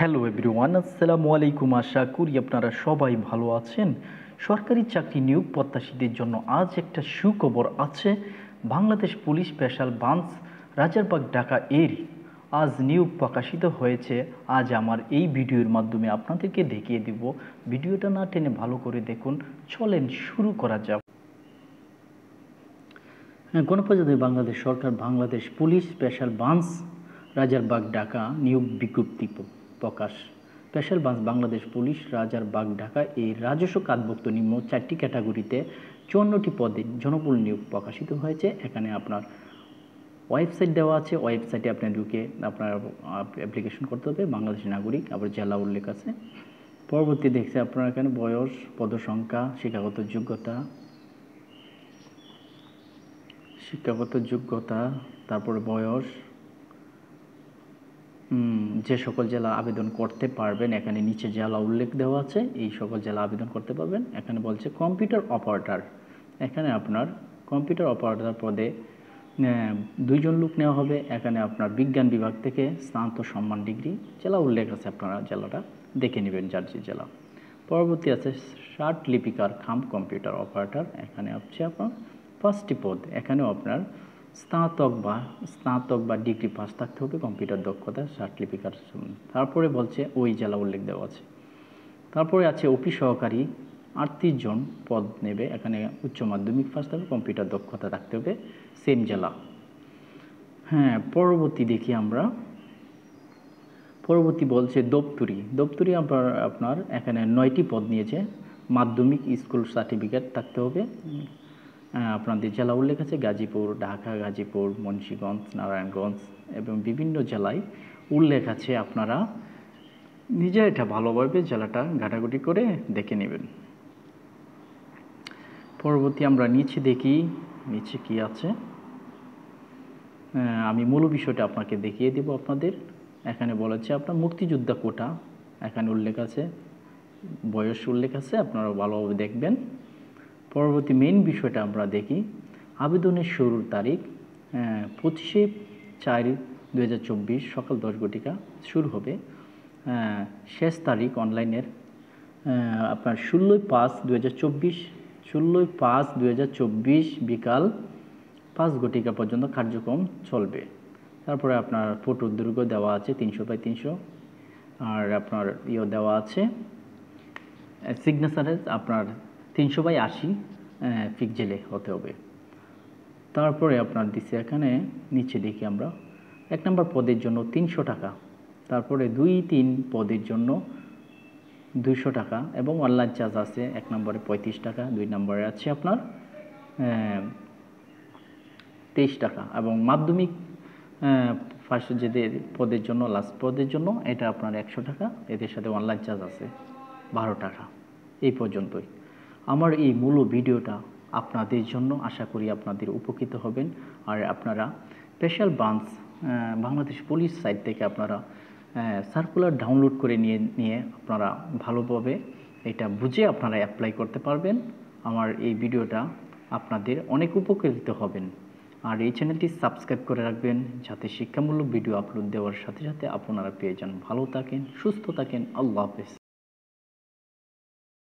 Hello everyone, আসসালামু আলাইকুম। আশা করি আপনারা সবাই ভালো আছেন। সরকারি চাকরি নিয়োগ প্রত্যাশীদের জন্য আজ একটা সুখবর আছে। Bangladesh police special branch Rajarbagh Dhaka এর আজ নিয়োগ প্রকাশিত হয়েছে। আজ আমার এই ভিডিওর মাধ্যমে আপনাদেরকে দেখিয়ে দিব। ভিডিওটা না টেনে ভালো করে দেখুন। চলেন শুরু করা যাক। গণপ্রজাতন্ত্রী বাংলাদেশ সরকার Bangladesh police special branch Rajarbagh Dhaka নিয়োগ বিজ্ঞপ্তি প্রকাশ। Special branch Bangladesh police Rajarbagh Dhaka এই রাজস্ব খাতভুক্ত নিম্ন 4টি ক্যাটাগরিতে 54টি পদে জনবল নিয়োগ প্রকাশিত হয়েছে। এখানে আপনার ওয়েবসাইট দেওয়া আছে, ওয়েবসাইটে আপনি ঢুকে আপনার অ্যাপ্লিকেশন করতে হবে। বাংলাদেশ নাগরিক, আবার জেলা উল্লেখ আছে। পরবর্তী দেখছে আপনার এখানে বয়স, পদসংখ্যা, শিক্ষাগত যোগ্যতা, তারপরে বয়স, যে সকল জেলা আবেদন করতে পারবেন এখানে নিচে জেলা উল্লেখ দেওয়া আছে। এই সকল জেলা আবেদন করতে পারবেন। এখানে বলছে কম্পিউটার অপারেটর। এখানে আপনার কম্পিউটার অপারেটর পদে 2 জন লোক নেওয়া হবে। এখানে আপনার বিজ্ঞান বিভাগ থেকে স্নাতক সম্মান ডিগ্রি, জেলা উল্লেখ আছে, আপনারা জেলাটা দেখে নেবেন যার যে জেলা। পরবর্তী আছে ষাট লিপিকার খাম কম্পিউটার অপারেটর। এখানে হচ্ছে আপনার 5টি পদ। এখানেও আপনার স্নাতক বা ডিগ্রি পাস থাকতে হবে, কম্পিউটার দক্ষতা, ষাট লিপিকার। তারপরে বলছে ওই জেলা উল্লেখ দেওয়া আছে। তারপরে আছে অফিস সহকারী, 38 জন পদ নেবে। এখানে উচ্চ মাধ্যমিক পাস থাকবে, কম্পিউটার দক্ষতা থাকতে হবে, সেম জেলা। পরবর্তী দেখি আমরা। পরবর্তী বলছে দপ্তরি আপনার এখানে 9টি পদ নিয়েছে। মাধ্যমিক স্কুল সার্টিফিকেট থাকতে হবে। আপনাদের জেলা উল্লেখ আছে গাজীপুর, ঢাকা, গাজীপুর, মুন্সিগঞ্জ, নারায়ণগঞ্জ এবং বিভিন্ন জেলায় উল্লেখ আছে। আপনারা নিজে এটা ভালোভাবে জেলাটা ঘাটাঘুটি করে দেখে নেবেন। পরবর্তী আমরা নিচে দেখি, নিচে কি আছে। আমি মূল বিষয়টা আপনাকে দেখিয়ে দেব আপনাদের। এখানে বলেছে আপনার মুক্তিযোদ্ধা কোটা, এখানে উল্লেখ আছে, বয়স উল্লেখ আছে, আপনারা ভালোভাবে দেখবেন। পরবর্তী মেইন বিষয়টা আমরা দেখি। আবেদনের শুরুর তারিখ 25/4/2024 সকাল 10 ঘটিকা শুরু হবে। শেষ তারিখ অনলাইনের আপনার 16/5/2024 বিকাল 5 ঘটিকা পর্যন্ত কার্যক্রম চলবে। তারপরে আপনার ফটোর দৈর্ঘ্য দেওয়া আছে 300x300, আর আপনার দেওয়া আছে সিগনেচারে আপনার 300x80 পিক্সেলে হতে হবে। তারপরে আপনার দিচ্ছে এখানে নিচে দেখি আমরা 1 নম্বর পদের জন্য 300 টাকা, তারপরে 2-3 পদের জন্য 200 টাকা এবং অনলাইন চার্জ আছে। 1 নম্বরে 35 টাকা, 2 নম্বরে আছে আপনার 23 টাকা এবং মাধ্যমিক ফার্স্ট যে পদের জন্য, লাস্ট পদের জন্য এটা আপনার 100 টাকা। এদের সাথে অনলাইন চার্জ আছে 12 টাকা। এই পর্যন্তই আমার এই মূল ভিডিওটা আপনাদের জন্য। আশা করি আপনাদের উপকৃত হবেন। আর আপনারা special branch Bangladesh police site থেকে আপনারা সার্কুলার ডাউনলোড করে নিয়ে আপনারা ভালোভাবে এটা বুঝে আপনারা অ্যাপ্লাই করতে পারবেন। আমার এই ভিডিওটা আপনাদের অনেক উপকৃত হবেন। আর এই চ্যানেলটি সাবস্ক্রাইব করে রাখবেন যাতে শিক্ষামূলক ভিডিও আপলোড দেওয়ার সাথে সাথে আপনারা পেয়ে যান। ভালো থাকেন, সুস্থ থাকেন। আল্লাহ হাফেজ।